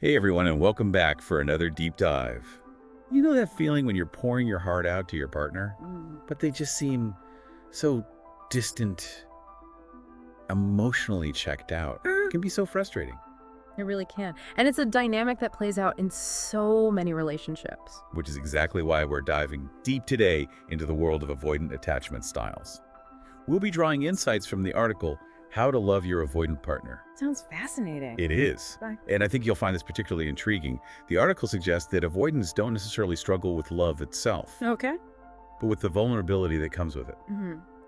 Hey everyone, and welcome back for another deep dive. You know that feeling when you're pouring your heart out to your partner, Mm. but they just seem so distant, emotionally checked out? It can be so frustrating, It really can. And it's a dynamic that plays out in so many relationships. which is exactly why we're diving deep today into the world of avoidant attachment styles. We'll be drawing insights from the article, How to Love Your Avoidant Partner. Sounds fascinating. It is. Bye. And I think you'll find this particularly intriguing. The article suggests that avoidants don't necessarily struggle with love itself, Okay. but with the vulnerability that comes with it.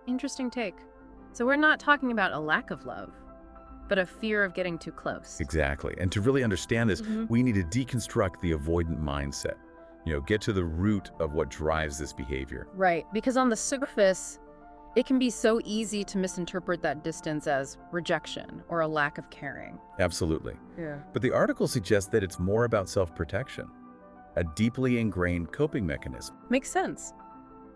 Interesting take. So we're not talking about a lack of love, but a fear of getting too close. Exactly. And to really understand this, Mhm. we need to deconstruct the avoidant mindset. Get to the root of what drives this behavior. Right. Because on the surface, it can be so easy to misinterpret that distance as rejection or a lack of caring. Absolutely. Yeah. But the article suggests that it's more about self-protection, a deeply ingrained coping mechanism. Makes sense.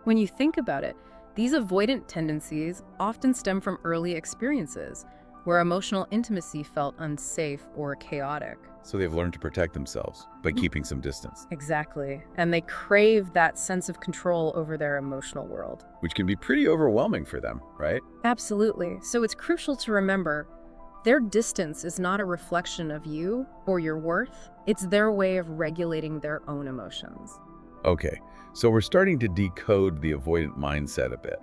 When you think about it, these avoidant tendencies often stem from early experiences where emotional intimacy felt unsafe or chaotic. So they've learned to protect themselves by keeping some distance, Exactly. And they crave that sense of control over their emotional world. which can be pretty overwhelming for them, right? Absolutely. So it's crucial to remember their distance is not a reflection of you or your worth. It's their way of regulating their own emotions. Okay, so we're starting to decode the avoidant mindset a bit.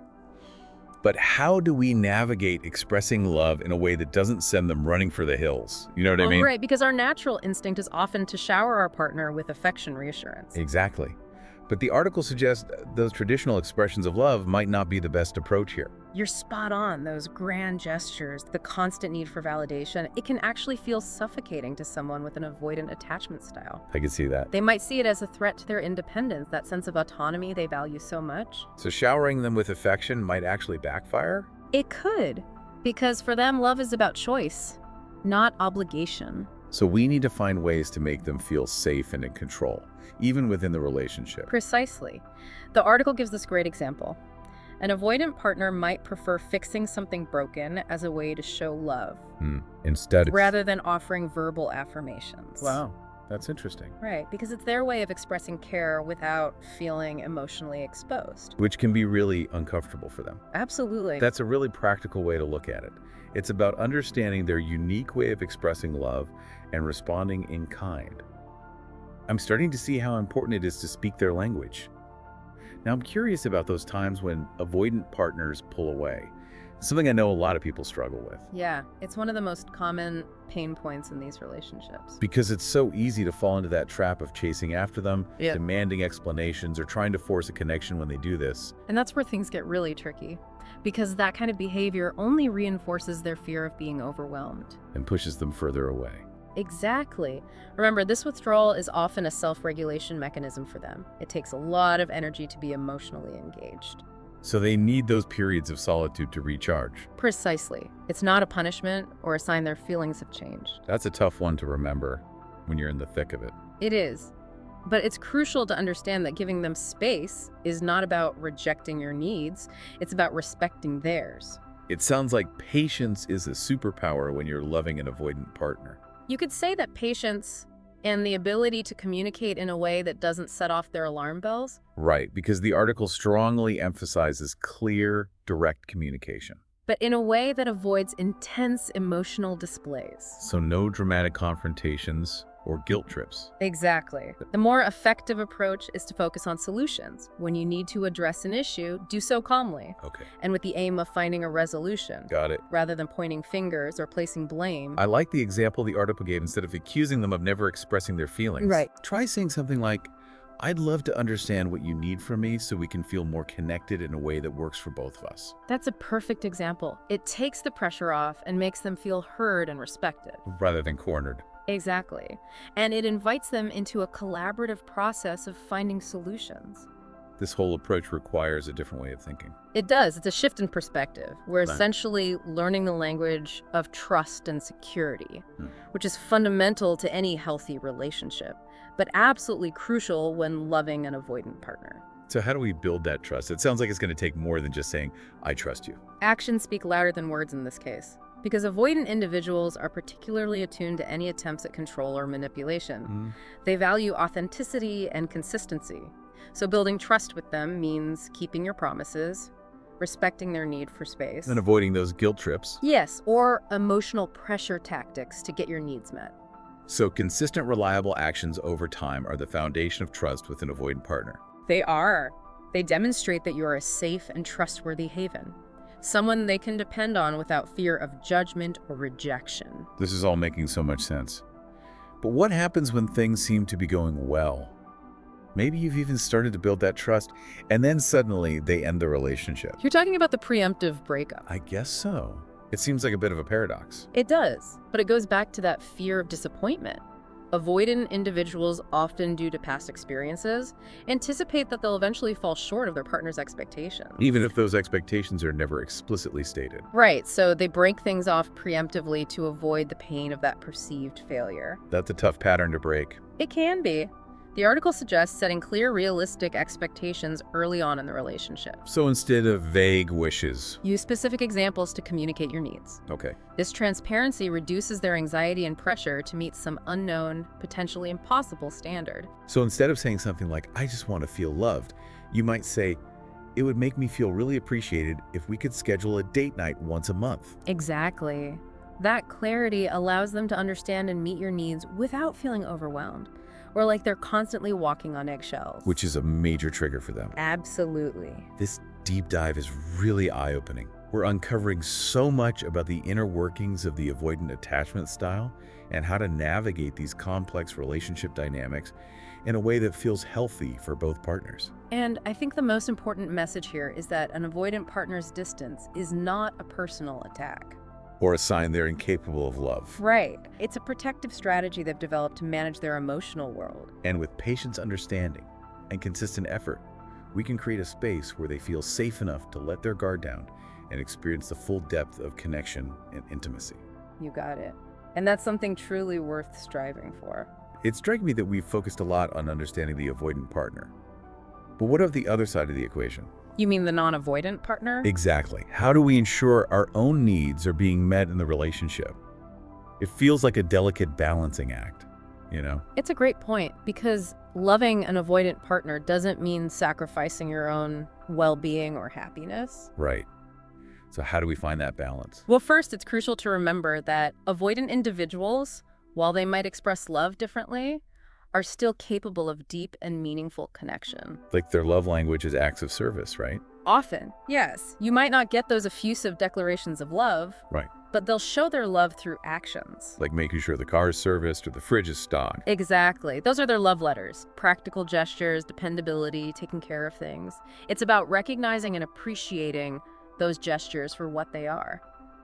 But how do we navigate expressing love in a way that doesn't send them running for the hills? You know what I mean? Right, because our natural instinct is often to shower our partner with affection reassurance. Exactly. But the article suggests those traditional expressions of love might not be the best approach here. You're spot on. Those grand gestures, the constant need for validation, it can actually feel suffocating to someone with an avoidant attachment style. I can see that. They might see it as a threat to their independence, that sense of autonomy they value so much. So showering them with affection might actually backfire? It could, because for them, love is about choice, not obligation. So we need to find ways to make them feel safe and in control, even within the relationship. Precisely. The article gives this great example. An avoidant partner might prefer fixing something broken as a way to show love, Instead, rather than offering verbal affirmations. wow, that's interesting. Right, because it's their way of expressing care without feeling emotionally exposed. Which can be really uncomfortable for them. Absolutely. That's a really practical way to look at it. It's about understanding their unique way of expressing love and responding in kind. I'm starting to see how important it is to speak their language. Now, I'm curious about those times when avoidant partners pull away. Something I know a lot of people struggle with. Yeah, it's one of the most common pain points in these relationships. Because it's so easy to fall into that trap of chasing after them, Yeah. demanding explanations, or trying to force a connection when they do this. And that's where things get really tricky, because that kind of behavior only reinforces their fear of being overwhelmed. And pushes them further away. Exactly. Remember, this withdrawal is often a self-regulation mechanism for them. It takes a lot of energy to be emotionally engaged. So they need those periods of solitude to recharge. Precisely. It's not a punishment or a sign their feelings have changed. That's a tough one to remember when you're in the thick of it. It is. But it's crucial to understand that giving them space is not about rejecting your needs. It's about respecting theirs. It sounds like patience is a superpower when you're loving an avoidant partner. You could say that patience and the ability to communicate in a way that doesn't set off their alarm bells. Right, because the article strongly emphasizes clear, direct communication. But in a way that avoids intense emotional displays. So no dramatic confrontations or guilt trips. Exactly. The more effective approach is to focus on solutions. When you need to address an issue, do so calmly, Okay, and with the aim of finding a resolution, got it. rather than pointing fingers or placing blame. I like the example the article gave instead of accusing them of never expressing their feelings. Right. Try saying something like, I'd love to understand what you need from me so we can feel more connected in a way that works for both of us. That's a perfect example. It takes the pressure off and makes them feel heard and respected. Rather than cornered. Exactly. And it invites them into a collaborative process of finding solutions. This whole approach requires a different way of thinking. It does. It's a shift in perspective. We're Right. essentially learning the language of trust and security, Hmm. which is fundamental to any healthy relationship, but absolutely crucial when loving an avoidant partner. So how do we build that trust? It sounds like it's going to take more than just saying, I trust you. Actions speak louder than words in this case. because avoidant individuals are particularly attuned to any attempts at control or manipulation. They value authenticity and consistency. So building trust with them means keeping your promises, respecting their need for space. And avoiding those guilt trips. Yes, or emotional pressure tactics to get your needs met. So consistent, reliable actions over time are the foundation of trust with an avoidant partner. They are. They demonstrate that you are a safe and trustworthy haven, someone they can depend on without fear of judgment or rejection. This is all making so much sense. But what happens when things seem to be going well? Maybe you've even started to build that trust, and then suddenly they end the relationship. You're talking about the preemptive breakup. I guess so. It seems like a bit of a paradox. It does, but it goes back to that fear of disappointment. Avoidant individuals, often due to past experiences, anticipate that they'll eventually fall short of their partner's expectations. Even if those expectations are never explicitly stated. Right, so they break things off preemptively to avoid the pain of that perceived failure. That's a tough pattern to break. It can be. The article suggests setting clear, realistic expectations early on in the relationship. So instead of vague wishes. Use specific examples to communicate your needs. Okay. This transparency reduces their anxiety and pressure to meet some unknown, potentially impossible standard. So instead of saying something like, I just want to feel loved, you might say, it would make me feel really appreciated if we could schedule a date night once a month. Exactly. That clarity allows them to understand and meet your needs without feeling overwhelmed, or like they're constantly walking on eggshells. Which is a major trigger for them. Absolutely. This deep dive is really eye-opening. We're uncovering so much about the inner workings of the avoidant attachment style and how to navigate these complex relationship dynamics in a way that feels healthy for both partners. And I think the most important message here is that an avoidant partner's distance is not a personal attack. Or a sign they're incapable of love. Right. It's a protective strategy they've developed to manage their emotional world. And with patience, understanding, and consistent effort, we can create a space where they feel safe enough to let their guard down and experience the full depth of connection and intimacy. You got it. And that's something truly worth striving for. It strikes me that we've focused a lot on understanding the avoidant partner. But what of the other side of the equation? You mean the non-avoidant partner? Exactly. How do we ensure our own needs are being met in the relationship? It feels like a delicate balancing act, you know? It's a great point, because loving an avoidant partner doesn't mean sacrificing your own well-being or happiness. Right. So how do we find that balance? Well, first, it's crucial to remember that avoidant individuals, while they might express love differently, are still capable of deep and meaningful connection. Like their love language is acts of service, right? Often, yes. You might not get those effusive declarations of love, Right. but they'll show their love through actions. Like making sure the car is serviced or the fridge is stocked. Exactly. Those are their love letters. Practical gestures, dependability, taking care of things. It's about recognizing and appreciating those gestures for what they are.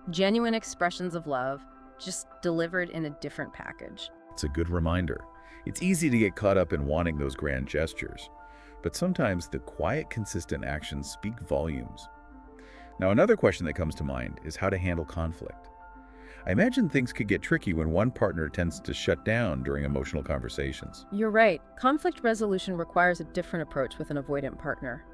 Genuine expressions of love, just delivered in a different package. It's a good reminder. It's easy to get caught up in wanting those grand gestures, but sometimes the quiet, consistent actions speak volumes. Now, another question that comes to mind is how to handle conflict. I imagine things could get tricky when one partner tends to shut down during emotional conversations. You're right. Conflict resolution requires a different approach with an avoidant partner.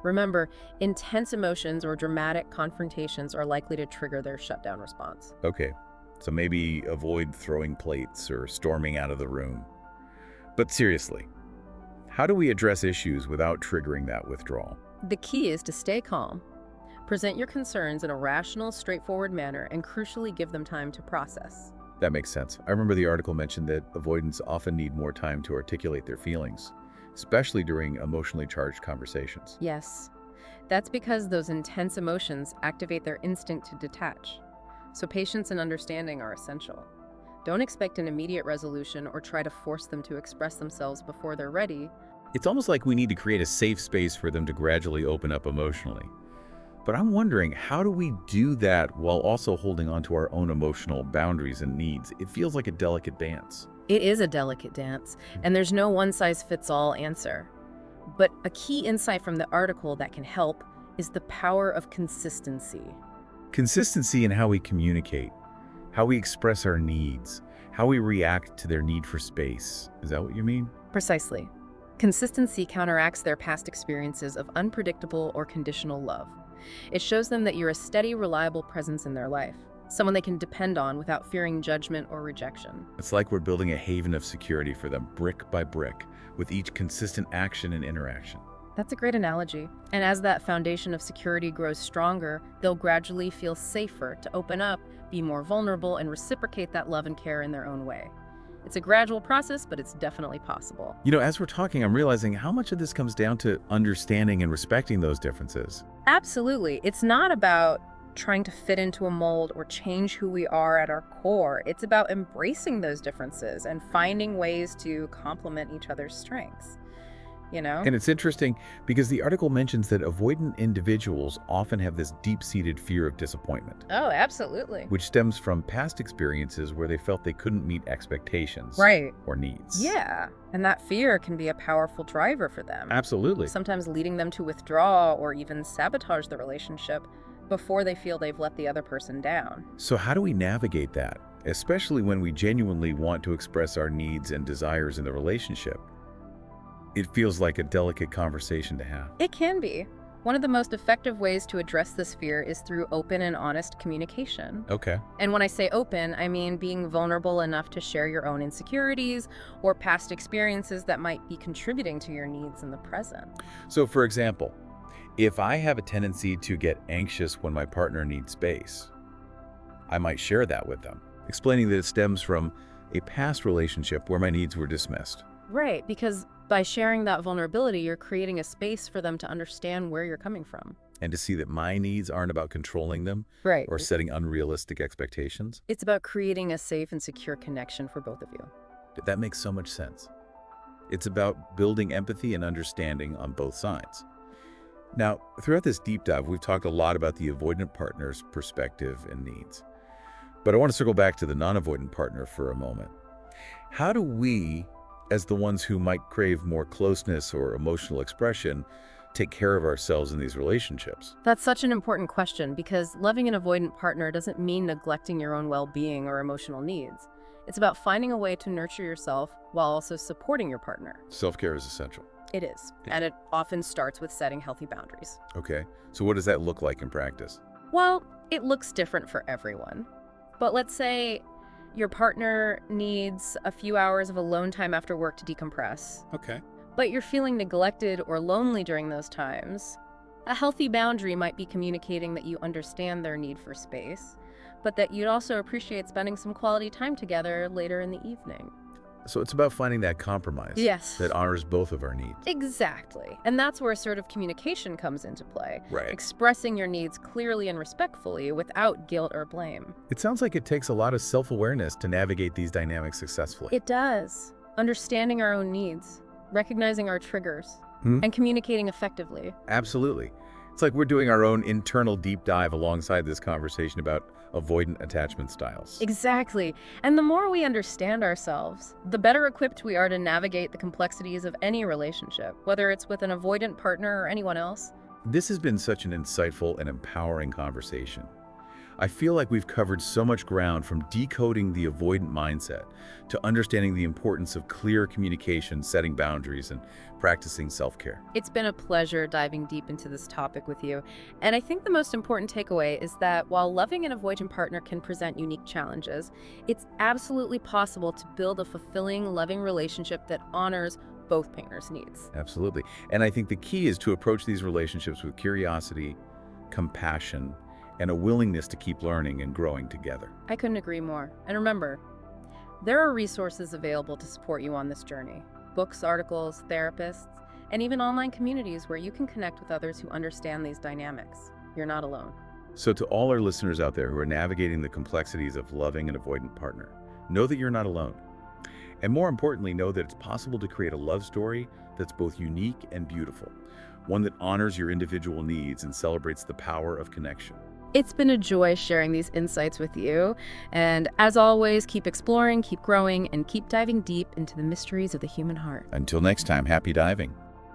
Remember, intense emotions or dramatic confrontations are likely to trigger their shutdown response. Okay, so maybe avoid throwing plates or storming out of the room. But seriously, how do we address issues without triggering that withdrawal? The key is to stay calm. Present your concerns in a rational, straightforward manner, and crucially give them time to process. That makes sense. I remember the article mentioned that avoidants often need more time to articulate their feelings, especially during emotionally charged conversations. Yes, that's because those intense emotions activate their instinct to detach. So patience and understanding are essential. Don't expect an immediate resolution or try to force them to express themselves before they're ready. It's almost like we need to create a safe space for them to gradually open up emotionally. But I'm wondering, how do we do that while also holding on to our own emotional boundaries and needs? It feels like a delicate dance. It is a delicate dance, and there's no one-size-fits-all answer. But a key insight from the article that can help is the power of consistency. Consistency in how we communicate, how we express our needs, how we react to their need for space. Is that what you mean? Precisely. Consistency counteracts their past experiences of unpredictable or conditional love. It shows them that you're a steady, reliable presence in their life. someone they can depend on without fearing judgment or rejection. It's like we're building a haven of security for them brick by brick, with each consistent action and interaction. That's a great analogy. And as that foundation of security grows stronger, they'll gradually feel safer to open up, be more vulnerable, and reciprocate that love and care in their own way. It's a gradual process, but it's definitely possible. As we're talking, I'm realizing how much of this comes down to understanding and respecting those differences. Absolutely. It's not about trying to fit into a mold or change who we are at our core. It's about embracing those differences and finding ways to complement each other's strengths. And it's interesting because the article mentions that avoidant individuals often have this deep-seated fear of disappointment, Oh, absolutely. which stems from past experiences where they felt they couldn't meet expectations Right. or needs. Yeah. And that fear can be a powerful driver for them, Absolutely. sometimes leading them to withdraw or even sabotage the relationship before they feel they've let the other person down. So how do we navigate that, especially when we genuinely want to express our needs and desires in the relationship? It feels like a delicate conversation to have. It can be. One of the most effective ways to address this fear is through open and honest communication. Okay. And when I say open, I mean being vulnerable enough to share your own insecurities or past experiences that might be contributing to your needs in the present. So for example, if I have a tendency to get anxious when my partner needs space, I might share that with them, explaining that it stems from a past relationship where my needs were dismissed. Right, because by sharing that vulnerability, you're creating a space for them to understand where you're coming from. And to see that my needs aren't about controlling them Right. or setting unrealistic expectations. It's about creating a safe and secure connection for both of you. That makes so much sense. It's about building empathy and understanding on both sides. Now, throughout this deep dive, we've talked a lot about the avoidant partner's perspective and needs. But I want to circle back to the non-avoidant partner for a moment. How do we, as the ones who might crave more closeness or emotional expression, take care of ourselves in these relationships? That's such an important question because loving an avoidant partner doesn't mean neglecting your own well-being or emotional needs. It's about finding a way to nurture yourself while also supporting your partner. Self-care is essential. It is, and it often starts with setting healthy boundaries. Okay, so what does that look like in practice? Well, it looks different for everyone. But let's say your partner needs a few hours of alone time after work to decompress, Okay. but you're feeling neglected or lonely during those times. A healthy boundary might be communicating that you understand their need for space, but that you'd also appreciate spending some quality time together later in the evening. So it's about finding that compromise Yes. that honors both of our needs. Exactly. And that's where assertive communication comes into play. Right. Expressing your needs clearly and respectfully without guilt or blame. It sounds like it takes a lot of self-awareness to navigate these dynamics successfully. It does. Understanding our own needs, recognizing our triggers, Hmm? and communicating effectively. Absolutely. It's like we're doing our own internal deep dive alongside this conversation about avoidant attachment styles. Exactly. And the more we understand ourselves, the better equipped we are to navigate the complexities of any relationship, whether it's with an avoidant partner or anyone else. This has been such an insightful and empowering conversation. I feel like we've covered so much ground, from decoding the avoidant mindset to understanding the importance of clear communication, setting boundaries, and practicing self-care. It's been a pleasure diving deep into this topic with you. And I think the most important takeaway is that while loving an avoidant partner can present unique challenges, it's absolutely possible to build a fulfilling, loving relationship that honors both partners' needs. Absolutely. And I think the key is to approach these relationships with curiosity, compassion, and a willingness to keep learning and growing together. I couldn't agree more. And remember, there are resources available to support you on this journey. Books, articles, therapists, and even online communities where you can connect with others who understand these dynamics. You're not alone. So to all our listeners out there who are navigating the complexities of loving an avoidant partner, know that you're not alone. And more importantly, know that it's possible to create a love story that's both unique and beautiful, one that honors your individual needs and celebrates the power of connection. It's been a joy sharing these insights with you. And as always, keep exploring, keep growing, and keep diving deep into the mysteries of the human heart. Until next time, happy diving.